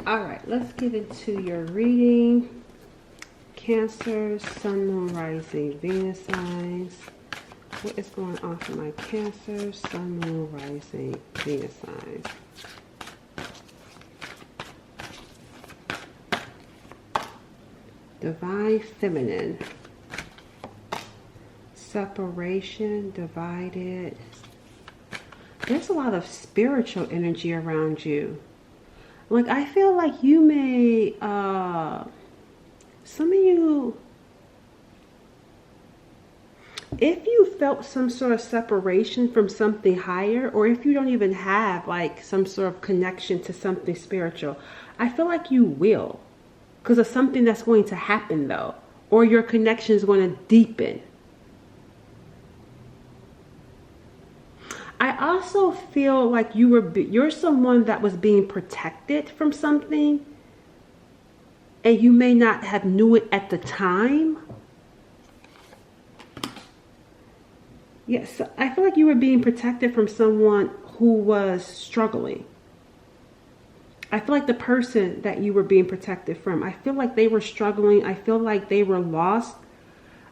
All right, let's get into your reading. Cancer, Sun, Moon, Rising, Venus signs. What is going on for my Cancer, Sun, Moon, Rising, Venus signs? Divine Feminine. Separation, divided. There's a lot of spiritual energy around you. Like, I feel like you may, some of you, if you felt some sort of separation from something higher, or if you don't even have like some sort of connection to something spiritual, I feel like you will, because of something that's going to happen though, or your connection is going to deepen. I also feel like you're someone that was being protected from something, and you may not have knew it at the time. Yes, I feel like you were being protected from someone who was struggling. I feel like the person that you were being protected from, I feel like they were struggling. I feel like they were lost.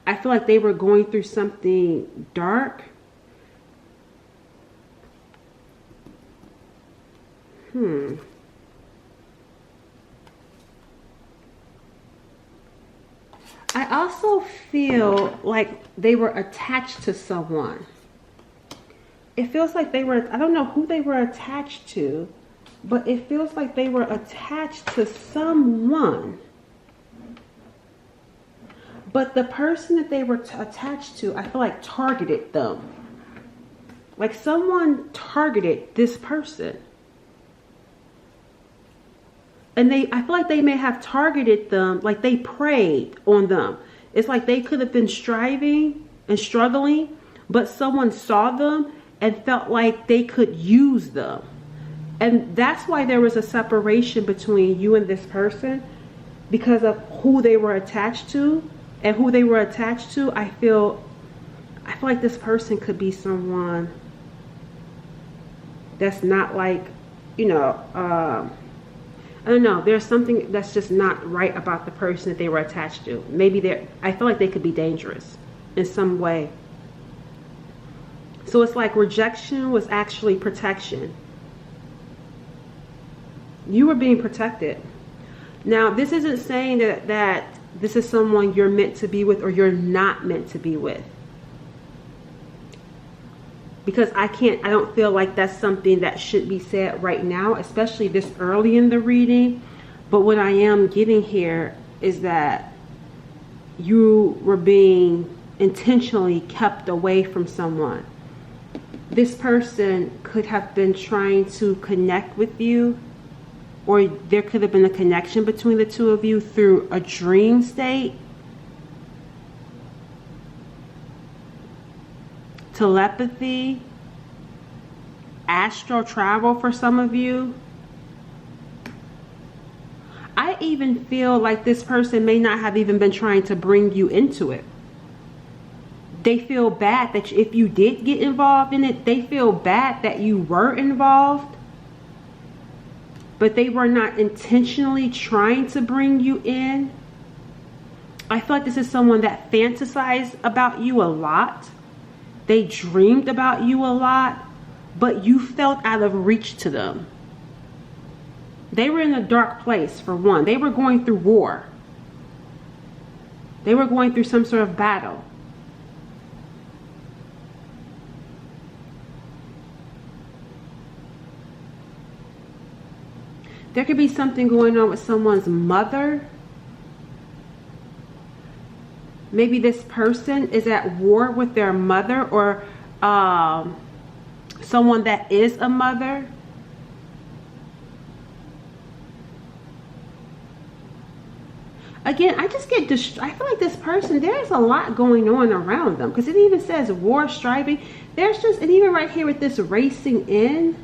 I feel like they were going through something dark. I also feel like they were attached to someone. It feels like they were, I don't know who they were attached to, but it feels like they were attached to someone. But the person that they were attached to, I feel like targeted them. Like someone targeted this person. And I feel like they may have targeted them, like they preyed on them. It's like they could have been striving and struggling, but someone saw them and felt like they could use them. And that's why there was a separation between you and this person, because of who they were attached to. And who they were attached to, I feel like this person could be someone that's not like, you know, I don't know. There's something that's just not right about the person that they were attached to. Maybe I feel like they could be dangerous in some way. So it's like rejection was actually protection. You were being protected. Now, this isn't saying that this is someone you're meant to be with or you're not meant to be with. Because I don't feel like that's something that should be said right now, especially this early in the reading. But what I am getting here is that you were being intentionally kept away from someone. This person could have been trying to connect with you, or there could have been a connection between the two of you through a dream state, telepathy, astral travel for some of you. I even feel like this person may not have even been trying to bring you into it. They feel bad that if you did get involved in it, they feel bad that you were involved, but they were not intentionally trying to bring you in. I feel like this is someone that fantasized about you a lot. They dreamed about you a lot, but you felt out of reach to them. They were in a dark place, for one. They were going through war. They were going through some sort of battle. There could be something going on with someone's mother. Maybe this person is at war with their mother, or someone that is a mother. Again, I just get I feel like this person, there's a lot going on around them, because it even says war, striving. There's just, and even right here with this racing in,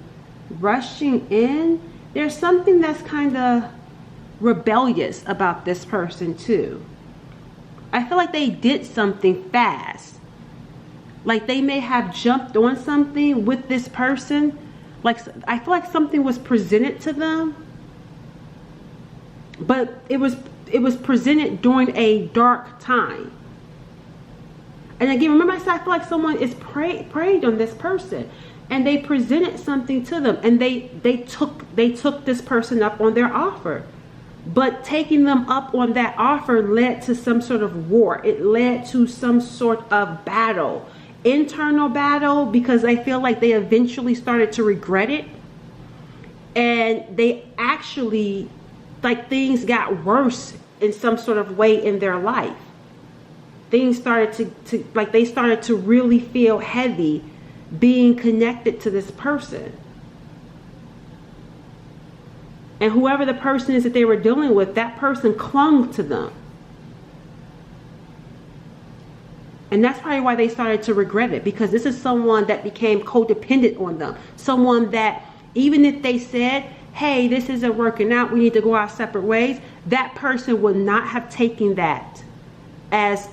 rushing in, there's something that's kind of rebellious about this person too. I feel like they did something fast. Like they may have jumped on something with this person. Like I feel like something was presented to them but it was presented during a dark time. And again, remember I said I feel like someone is preyed on this person, and they presented something to them, and they took this person up on their offer. But taking them up on that offer led to some sort of war. It led to some sort of battle, internal battle, because I feel like they eventually started to regret it. And they actually, like, things got worse in some sort of way in their life. Things started to like, they started to really feel heavy being connected to this person. And whoever the person is that they were dealing with, that person clung to them. And that's probably why they started to regret it, because this is someone that became codependent on them. Someone that, even if they said, hey, this isn't working out, we need to go our separate ways, that person would not have taken that as,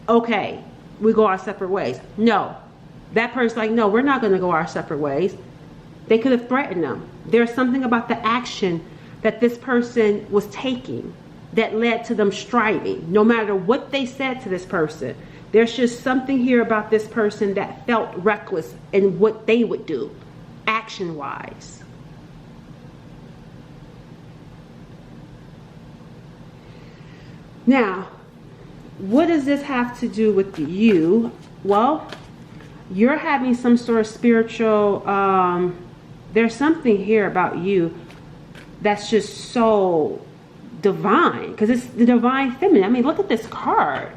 okay, we go our separate ways. No, that person's like, no, we're not going to go our separate ways. They could have threatened them. There's something about the action that this person was taking that led to them striving. No matter what they said to this person, there's just something here about this person that felt reckless in what they would do, action-wise. Now, what does this have to do with you? Well, you're having some sort of spiritual, there's something here about you that's just so divine, because it's the divine feminine. I mean, look at this card.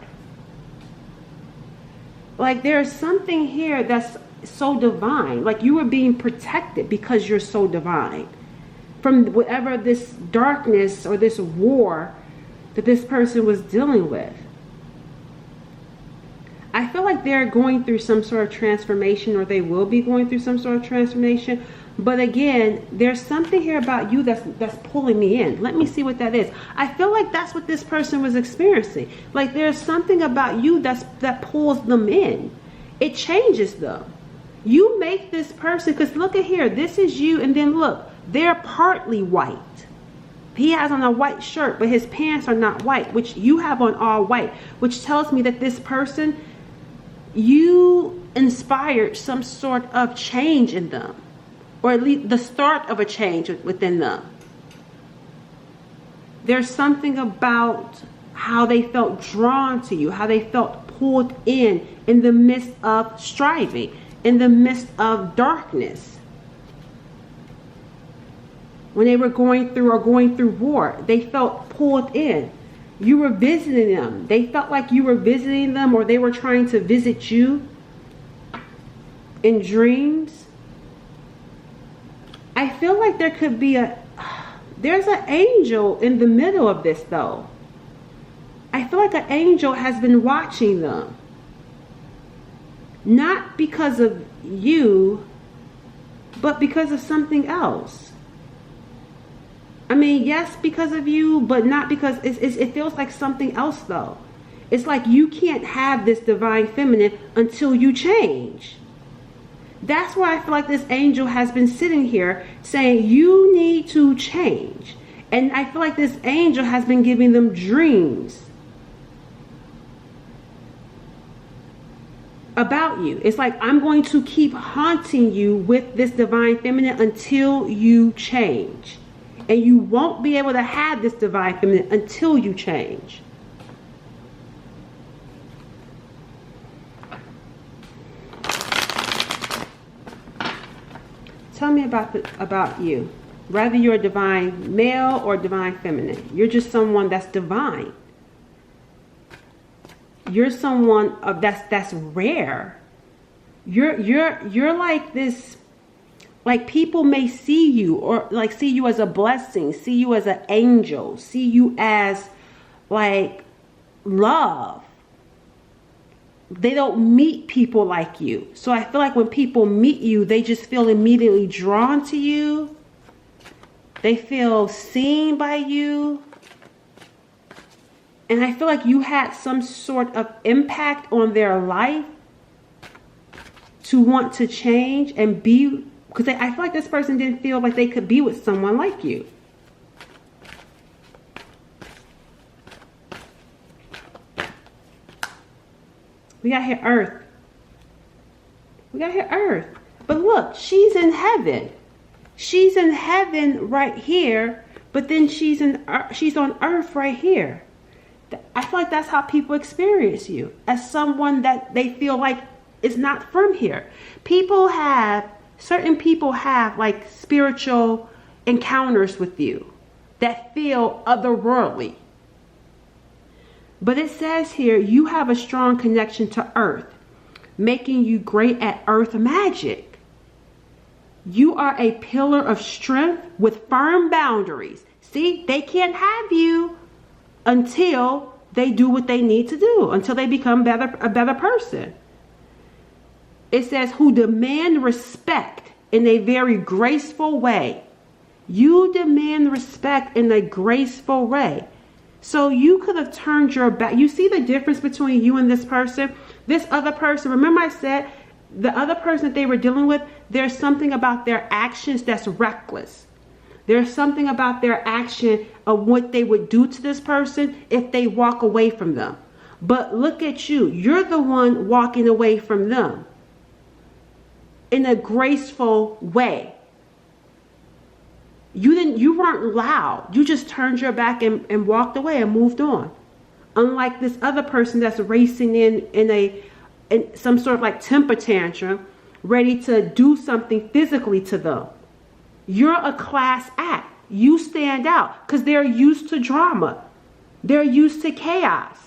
Like, there's something here that's so divine. Like, you were being protected because you're so divine from whatever this darkness or this war that this person was dealing with. I feel like they're going through some sort of transformation, or they will be going through some sort of transformation. But again, there's something here about you that's pulling me in. Let me see what that is. I feel like that's what this person was experiencing. Like, there's something about you that pulls them in. It changes them. You make this person, because look at here, this is you, and then look, they're partly white. He has on a white shirt, but his pants are not white, which you have on all white, which tells me that this person, you inspired some sort of change in them, or at least the start of a change within them. There's something about how they felt drawn to you, how they felt pulled in the midst of striving, in the midst of darkness. When they were going through war, they felt pulled in. You were visiting them. They felt like you were visiting them, or they were trying to visit you in dreams. I feel like there could be there's an angel in the middle of this, though. I feel like an angel has been watching them. Not because of you, but because of something else. I mean, yes, because of you, but not because it feels like something else, though. It's like you can't have this divine feminine until you change. That's why I feel like this angel has been sitting here saying you need to change. And I feel like this angel has been giving them dreams about you. It's like, I'm going to keep haunting you with this divine feminine until you change. And you won't be able to have this divine feminine until you change. Tell me about you. Whether you're a divine male or divine feminine, you're just someone that's divine. You're someone that's rare. You're like this. Like, people may see you, or like see you as a blessing, see you as an angel, see you as like love. They don't meet people like you. So I feel like when people meet you, they just feel immediately drawn to you. They feel seen by you. And I feel like you had some sort of impact on their life to want to change and be, because I feel like this person didn't feel like they could be with someone like you. We got here Earth. We got here Earth. But look, she's in heaven. She's in heaven right here, but then she's on Earth right here. I feel like that's how people experience you, as someone that they feel like is not from here. Certain people have like spiritual encounters with you that feel otherworldly. But it says here, you have a strong connection to Earth, making you great at Earth magic. You are a pillar of strength with firm boundaries. See, they can't have you until they do what they need to do, until they become a better person. It says, who demand respect in a very graceful way. You demand respect in a graceful way. So you could have turned your back. You see the difference between you and this person? This other person, remember I said, the other person that they were dealing with, there's something about their actions that's reckless. There's something about their action of what they would do to this person if they walk away from them. But look at you. You're the one walking away from them in a graceful way. You weren't loud. You just turned your back and walked away and moved on. Unlike this other person that's racing in some sort of like temper tantrum, ready to do something physically to them. You're a class act. You stand out because they're used to drama. They're used to chaos.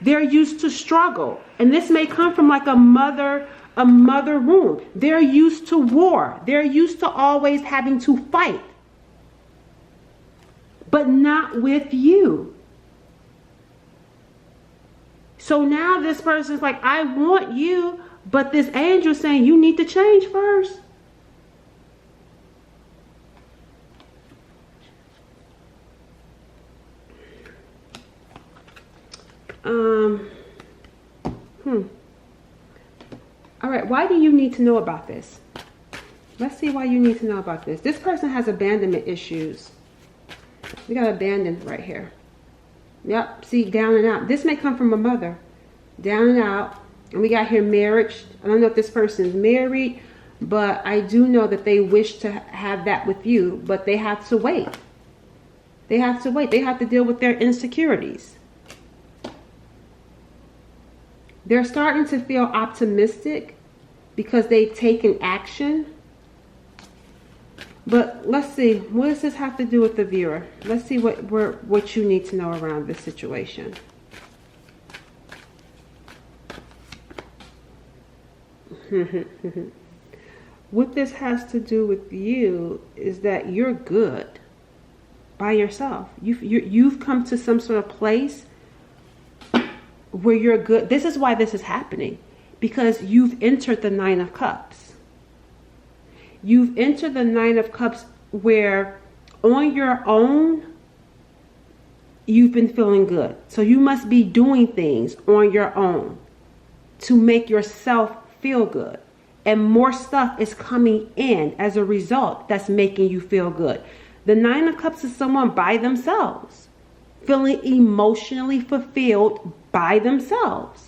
They're used to struggle. And this may come from like a mother wound. They're used to war. They're used to always having to fight. But not with you. So now this person's like, I want you, but this angel's saying you need to change first. All right, why do you need to know about this? Let's see why you need to know about this. This person has abandonment issues. We got abandoned right here. Yep, see, down and out. This may come from a mother. Down and out. And we got here marriage. I don't know if this person is married, but I do know that they wish to have that with you, but they have to wait. They have to wait. They have to deal with their insecurities. They're starting to feel optimistic because they've taken action. But let's see, what does this have to do with the viewer? Let's see what you need to know around this situation. What this has to do with you is that you're good by yourself. You've come to some sort of place where you're good. This is why this is happening, because you've entered the Nine of Cups. You've entered the Nine of Cups where on your own you've been feeling good. So you must be doing things on your own to make yourself feel good. And more stuff is coming in as a result that's making you feel good. The Nine of Cups is someone by themselves, feeling emotionally fulfilled by themselves.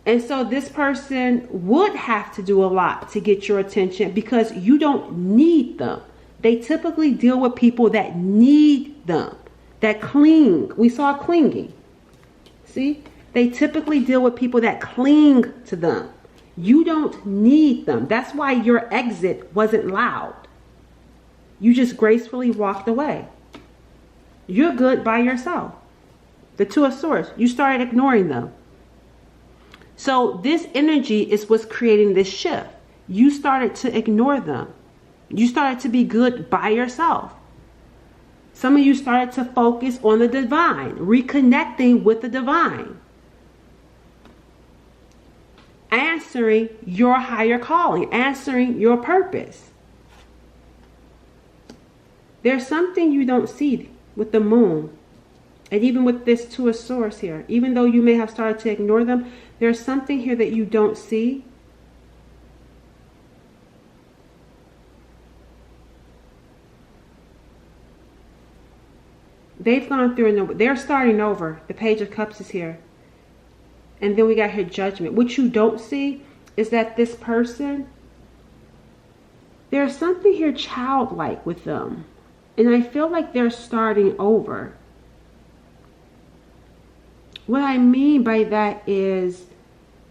And so this person would have to do a lot to get your attention because you don't need them. They typically deal with people that need them, that cling. We saw clinging. See? They typically deal with people that cling to them. You don't need them. That's why your exit wasn't loud. You just gracefully walked away. You're good by yourself. The Two of Swords, you started ignoring them. So this energy is what's creating this shift. You started to ignore them. You started to be good by yourself. Some of you started to focus on the divine, reconnecting with the divine. Answering your higher calling, answering your purpose. There's something you don't see with the moon. And even with this Two of Swords here, even though you may have started to ignore them, there's something here that you don't see. They've gone through and they're starting over. The Page of Cups is here. And then we got here judgment. What you don't see is that this person, there's something here childlike with them. And I feel like they're starting over. What I mean by that is,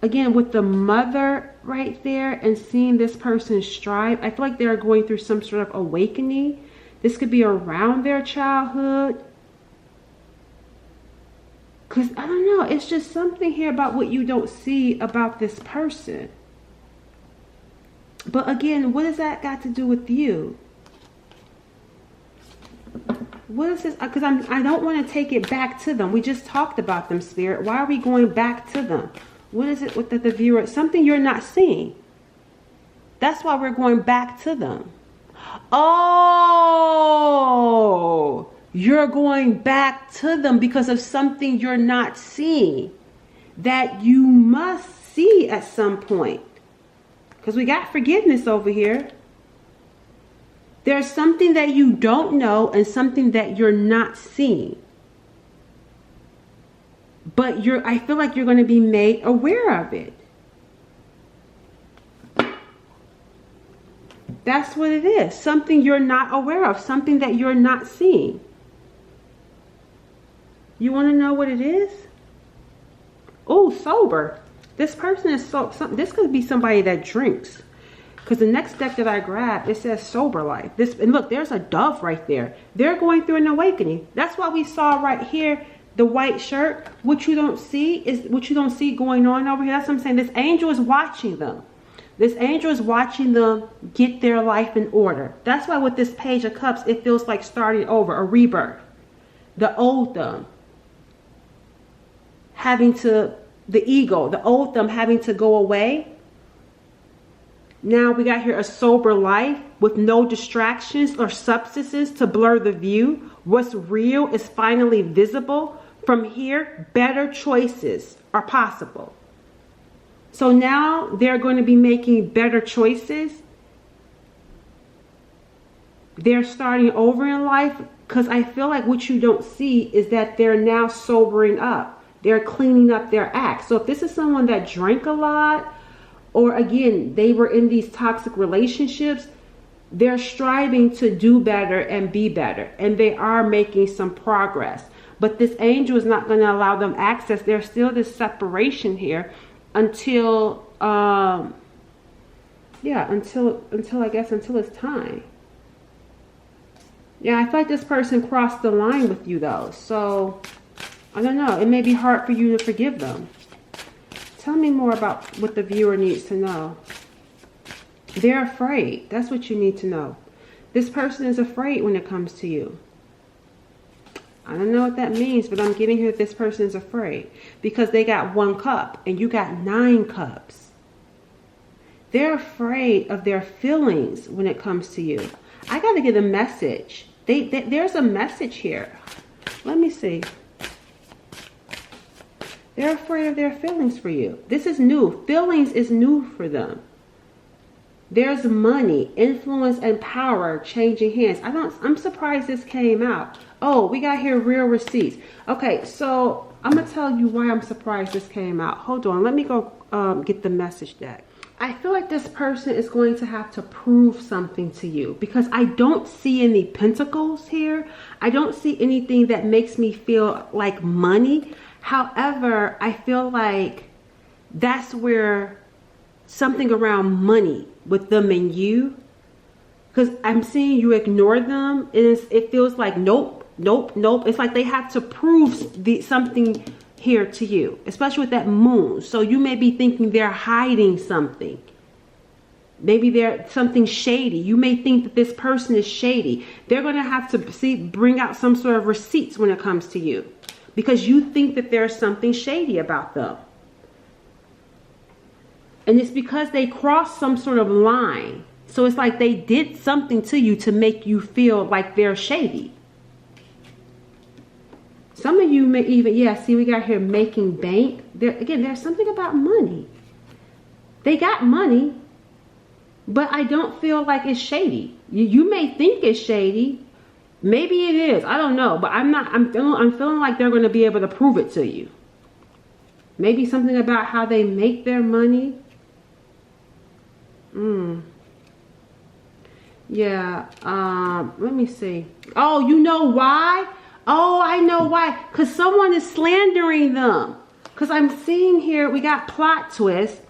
again, with the mother right there and seeing this person strive, I feel like they're going through some sort of awakening. This could be around their childhood. Because, I don't know, it's just something here about what you don't see about this person. But again, what does that got to do with you? What is this? Because I don't want to take it back to them. We just talked about them, Spirit. Why are we going back to them? What is it with the viewer? Something you're not seeing. That's why we're going back to them. Oh, you're going back to them because of something you're not seeing that you must see at some point. Because we got forgiveness over here. There's something that you don't know and something that you're not seeing. But I feel like you're going to be made aware of it. That's what it is. Something you're not aware of. Something that you're not seeing. You want to know what it is? Oh, sober. This person is this could be somebody that drinks. Because the next deck that I grabbed, it says sober life. And look, there's a dove right there. They're going through an awakening. That's why we saw right here the white shirt. What you don't see is what you don't see going on over here. That's what I'm saying. This angel is watching them. This angel is watching them get their life in order. That's why with this Page of Cups, it feels like starting over, a rebirth. The old them having to, the ego, the old them having to go away. Now we got here a sober life with no distractions or substances to blur the view. What's real is finally visible. From here, better choices are possible. So now they're going to be making better choices. They're starting over in life because I feel like what you don't see is that they're now sobering up. They're cleaning up their act. So if this is someone that drank a lot, or again, they were in these toxic relationships, they're striving to do better and be better. And they are making some progress. But this angel is not going to allow them access. There's still this separation here until, until I guess, until it's time. Yeah, I feel like this person crossed the line with you though. So, I don't know. It may be hard for you to forgive them. Tell me more about what the viewer needs to know. They're afraid. That's what you need to know. This person is afraid when it comes to you. I don't know what that means, but I'm getting here that this person is afraid. Because they got 1 cup and you got 9 cups. They're afraid of their feelings when it comes to you. I got to get a message. There's a message here. Let me see. They're afraid of their feelings for you. This is new. Feelings is new for them. There's money, influence, and power changing hands. I'm surprised this came out. Oh, we got here real receipts. Okay, so I'm going to tell you why I'm surprised this came out. Hold on. Let me go get the message deck. I feel like this person is going to have to prove something to you because I don't see any pentacles here. I don't see anything that makes me feel like money. However, I feel like that's where something around money with them and you, because I'm seeing you ignore them. It feels like nope, nope, nope. It's like they have to prove something here to you, especially with that moon. So you may be thinking they're hiding something. Maybe they're something shady. You may think that this person is shady. They're going to have to bring out some sort of receipts when it comes to you. Because you think that there's something shady about them. And it's because they crossed some sort of line. So it's like they did something to you to make you feel like they're shady. Some of you may even, see we got here making bank. Again, there's something about money. They got money, but I don't feel like it's shady. You may think it's shady. Maybe it is. I don't know. But I'm feeling like they're going to be able to prove it to you. Maybe something about how they make their money. Yeah, let me see. Oh, you know why? Oh, I know why. Because someone is slandering them. Because I'm seeing here, we got plot twist.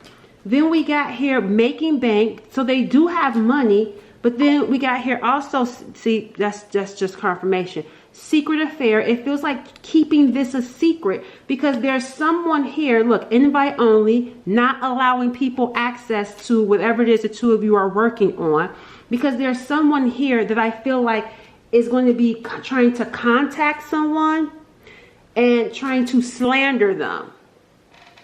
Then we got here making bank. So they do have money. But then we got here also, see, that's just confirmation. Secret affair. It feels like keeping this a secret because there's someone here, look, invite only, not allowing people access to whatever it is the two of you are working on. Because there's someone here that I feel like is going to be trying to contact someone and trying to slander them.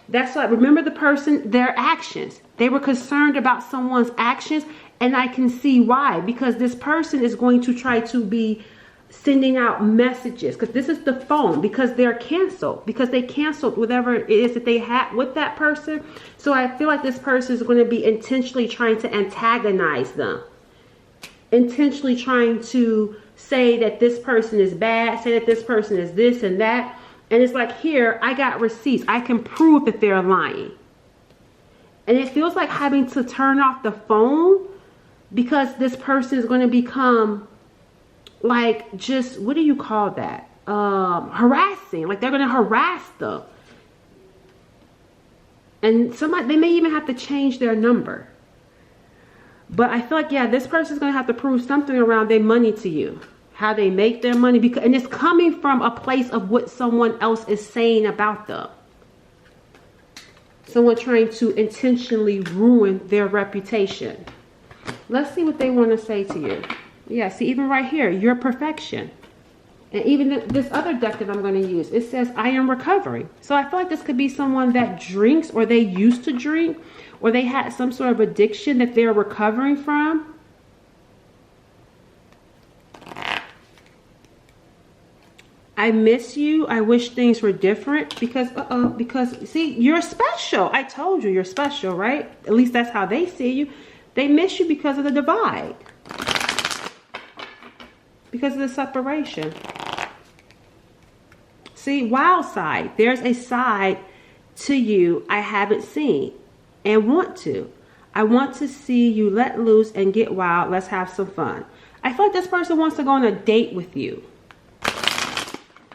That's what, remember the person, their actions. They were concerned about someone's actions, and I can see why. Because this person is going to try to be sending out messages. Because this is the phone. Because they're canceled. Because they canceled whatever it is that they had with that person. So I feel like this person is going to be intentionally trying to antagonize them. Intentionally trying to say that this person is bad. Say that this person is this and that. And it's like, here, I got receipts. I can prove that they're lying. And it feels like having to turn off the phone because this person is going to become like just, what do you call that? Harassing. Like they're going to harass them. And somebody, they may even have to change their number. But I feel like, yeah, this person is going to have to prove something around their money to you. How they make their money. Because, and it's coming from a place of what someone else is saying about them. Someone trying to intentionally ruin their reputation. Let's see what they want to say to you. Yeah, see, even right here, your perfection. And even this other deck that I'm going to use, it says, I am recovering. So I feel like this could be someone that drinks, or they used to drink, or they had some sort of addiction that they're recovering from. I miss you. I wish things were different because see, you're special. I told you you're special, right? At least that's how they see you. They miss you because of the divide. Because of the separation. See, wild side. There's a side to you I haven't seen and want to. I want to see you let loose and get wild. Let's have some fun. I feel like this person wants to go on a date with you.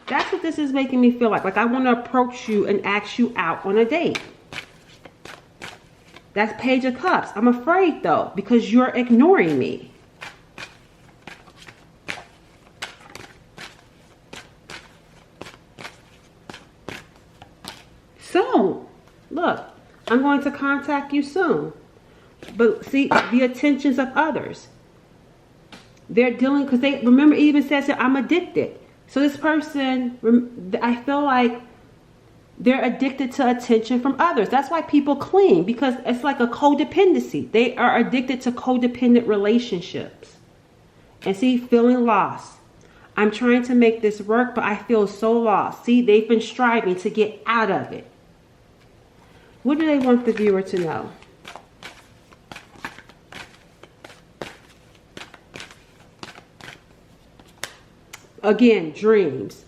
That's what this is making me feel like. Like I want to approach you and ask you out on a date. That's Page of Cups. I'm afraid though, because you're ignoring me. Soon. Look, I'm going to contact you soon. But see, the attentions of others. They're dealing, because they, remember, it even says that I'm addicted. So this person, I feel like they're addicted to attention from others. That's why people cling, because it's like a codependency. They are addicted to codependent relationships. And see, feeling lost. I'm trying to make this work, but I feel so lost. See, they've been striving to get out of it. What do they want the viewer to know? Again, dreams.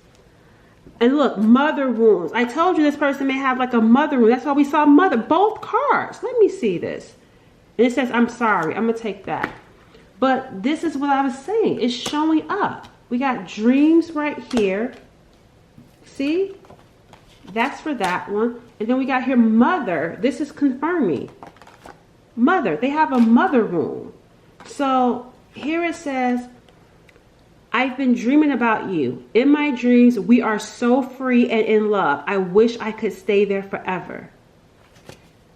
And look, mother wounds. I told you this person may have like a mother wound. That's why we saw mother. Both cards. Let me see this. And it says, I'm sorry. I'm going to take that. But this is what I was saying. It's showing up. We got dreams right here. See? That's for that one. And then we got here mother. This is confirming. Mother. They have a mother wound. So here it says, I've been dreaming about you. In my dreams, we are so free and in love. I wish I could stay there forever.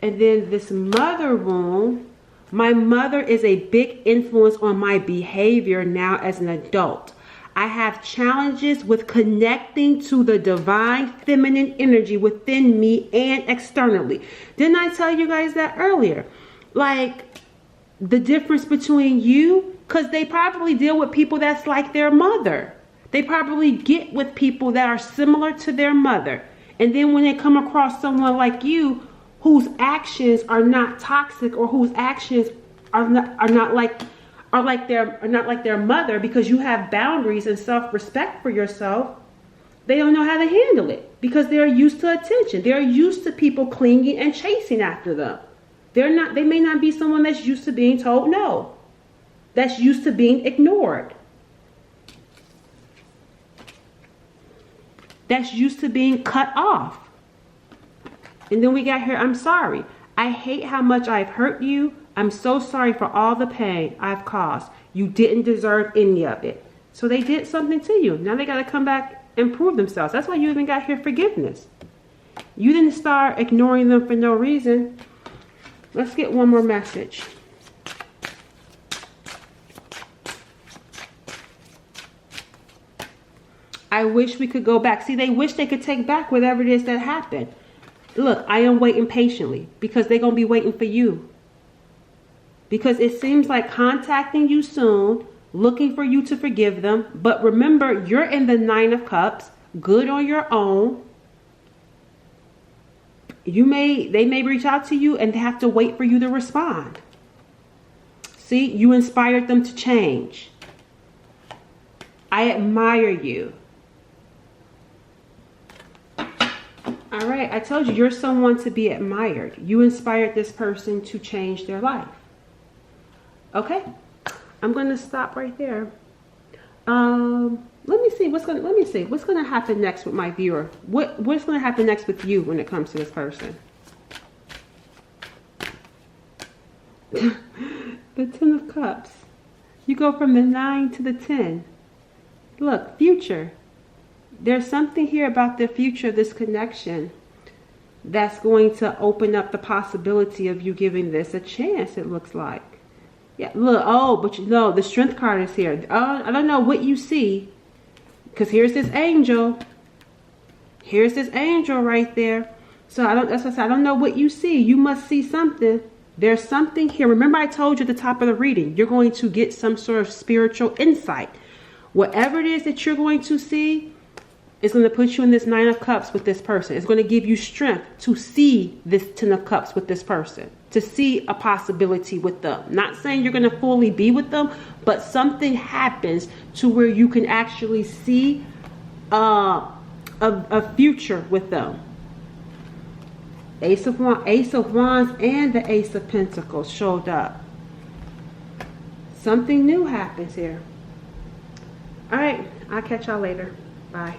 And then this mother wound. My mother is a big influence on my behavior now as an adult. I have challenges with connecting to the divine feminine energy within me and externally. Didn't I tell you guys that earlier? Like the difference between you, because they probably deal with people that's like their mother. They probably get with people that are similar to their mother. And then when they come across someone like you, whose actions are not toxic, or whose actions are not like their mother, because you have boundaries and self-respect for yourself, They don't know how to handle it because they're used to attention. They're used to people clinging and chasing after them. They may not be someone that's used to being told no. That's used to being ignored. That's used to being cut off. And then we got here, I'm sorry. I hate how much I've hurt you. I'm so sorry for all the pain I've caused. You didn't deserve any of it. So they did something to you. Now they got to come back and prove themselves. That's why you even got here forgiveness. You didn't start ignoring them for no reason. Let's get one more message. I wish we could go back. See, they wish they could take back whatever it is that happened. Look, I am waiting patiently because they're going to be waiting for you. Because it seems like contacting you soon, looking for you to forgive them. But remember, you're in the 9 of Cups, good on your own. They may reach out to you and they have to wait for you to respond. See, you inspired them to change. I admire you. All right, I told you, you're someone to be admired. You inspired this person to change their life. Okay, I'm going to stop right there. Let me see what's going to happen next with my viewer. What's going to happen next with you when it comes to this person? The 10 of Cups. You go from the 9 to the 10. Look, future. There's something here about the future of this connection that's going to open up the possibility of you giving this a chance, it looks like. Yeah, look, oh, but you know, the Strength card is here. I don't know what you see, because here's this angel. Here's this angel right there. So that's what I said, I don't know what you see. You must see something. There's something here. Remember I told you at the top of the reading, you're going to get some sort of spiritual insight. Whatever it is that you're going to see, it's going to put you in this 9 of Cups with this person. It's going to give you strength to see this 10 of Cups with this person. To see a possibility with them. Not saying you're going to fully be with them, but something happens to where you can actually see a future with them. Ace of Wands and the Ace of Pentacles showed up. Something new happens here. All right, I'll catch y'all later. Bye.